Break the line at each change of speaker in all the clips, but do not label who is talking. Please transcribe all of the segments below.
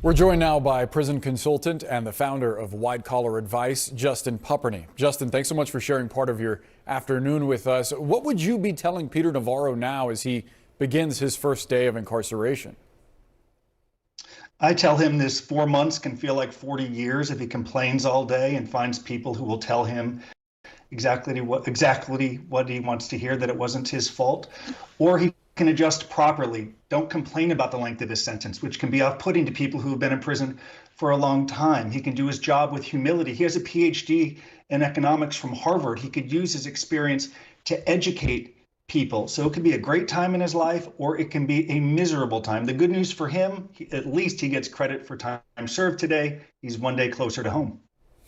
We're joined now by prison consultant and the founder of White Collar Advice, Justin Paperny. Justin, thanks so much for sharing part of your afternoon with us. What would you be telling Peter Navarro now as he begins his first day of incarceration?
I tell him this 4 months can feel like 40 years if he complains all day and finds people who will tell him exactly what he wants to hear, that it wasn't his fault, or he can adjust properly. Don't complain about the length of his sentence, which can be off-putting to people who have been in prison for a long time. He can do his job with humility. He has a Ph.D. in economics from Harvard. He could use his experience to educate people. So it could be a great time in his life, or it can be a miserable time. The good news for him, at least he gets credit for time served today. He's one day closer to home.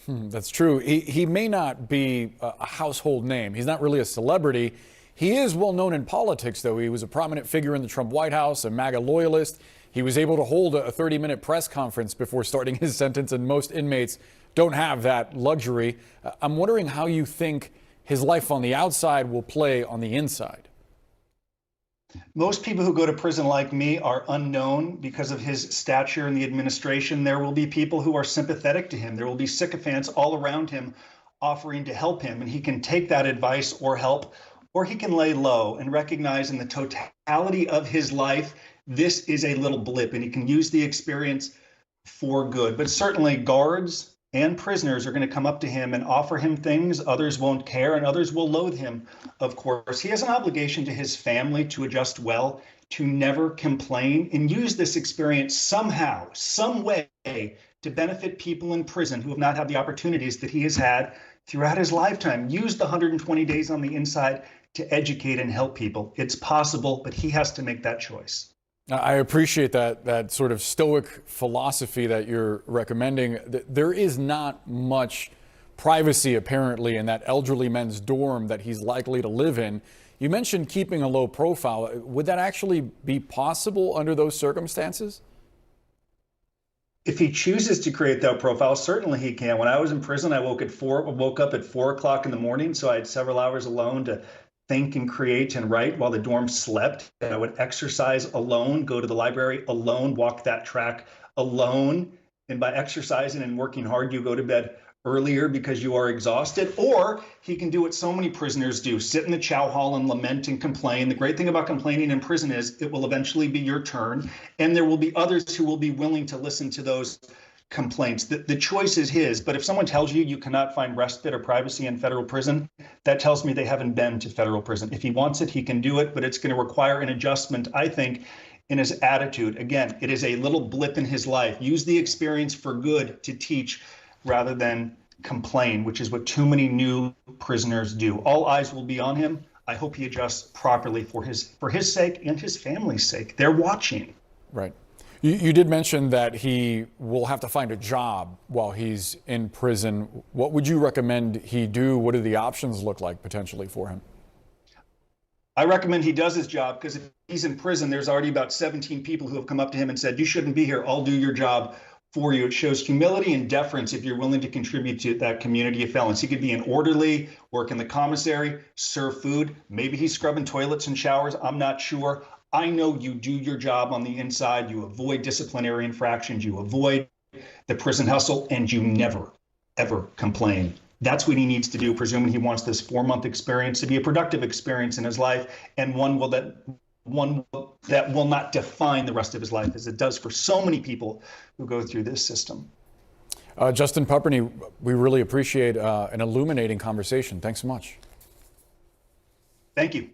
That's true. He may not be a household name. He's not really a celebrity. He is well known in politics, though. He was a prominent figure in the Trump White House, a MAGA loyalist. He was able to hold a 30-minute press conference before starting his sentence, and most inmates don't have that luxury. I'm wondering how you think his life on the outside will play on the inside.
Most people who go to prison like me are unknown because of his stature in the administration. There will be people who are sympathetic to him. There will be sycophants all around him offering to help him, and he can take that advice or help, or he can lay low and recognize in the totality of his life, this is a little blip, and he can use the experience for good. But certainly guards and prisoners are going to come up to him and offer him things. Others won't care, and others will loathe him, of course. He has an obligation to his family to adjust well, to never complain, and use this experience somehow, some way, to benefit people in prison who have not had the opportunities that he has had throughout his lifetime. Use the 120 days on the inside to educate and help people. It's possible, but he has to make that choice.
I appreciate that sort of stoic philosophy that you're recommending. There is not much privacy, apparently, in that elderly men's dorm that he's likely to live in. You mentioned keeping a low profile. Would that actually be possible under those circumstances?
If he chooses to create that profile, certainly he can. When I was in prison, I woke up at 4 o'clock in the morning, so I had several hours alone to think and create and write while the dorm slept. And I would exercise alone, go to the library alone, walk that track alone. And by exercising and working hard, you go to bed earlier because you are exhausted. Or he can do what so many prisoners do, sit in the chow hall and lament and complain. The great thing about complaining in prison is it will eventually be your turn, and there will be others who will be willing to listen to those complaints. The choice is his, but if someone tells you you cannot find respite or privacy in federal prison, that tells me they haven't been to federal prison. If he wants it, he can do it, but it's going to require an adjustment, I think, in his attitude. Again, it is a little blip in his life. Use the experience for good to teach rather than complain, which is what too many new prisoners do. All eyes will be on him. I hope he adjusts properly for his sake and his family's sake. They're watching.
Right. You did mention that he will have to find a job while he's in prison. What would you recommend he do? What do the options look like potentially for him?
I recommend he does his job, because if he's in prison, there's already about 17 people who have come up to him and said, you shouldn't be here. I'll do your job for you. It shows humility and deference if you're willing to contribute to that community of felons. He could be an orderly, work in the commissary, serve food. Maybe he's scrubbing toilets and showers. I'm not sure. I know you do your job on the inside. You avoid disciplinary infractions. You avoid the prison hustle, and you never, ever complain. That's what he needs to do, presuming he wants this 4-month experience to be a productive experience in his life, and one that will not define the rest of his life as it does for so many people who go through this system.
Justin Paperny, we really appreciate an illuminating conversation. Thanks so much.
Thank you.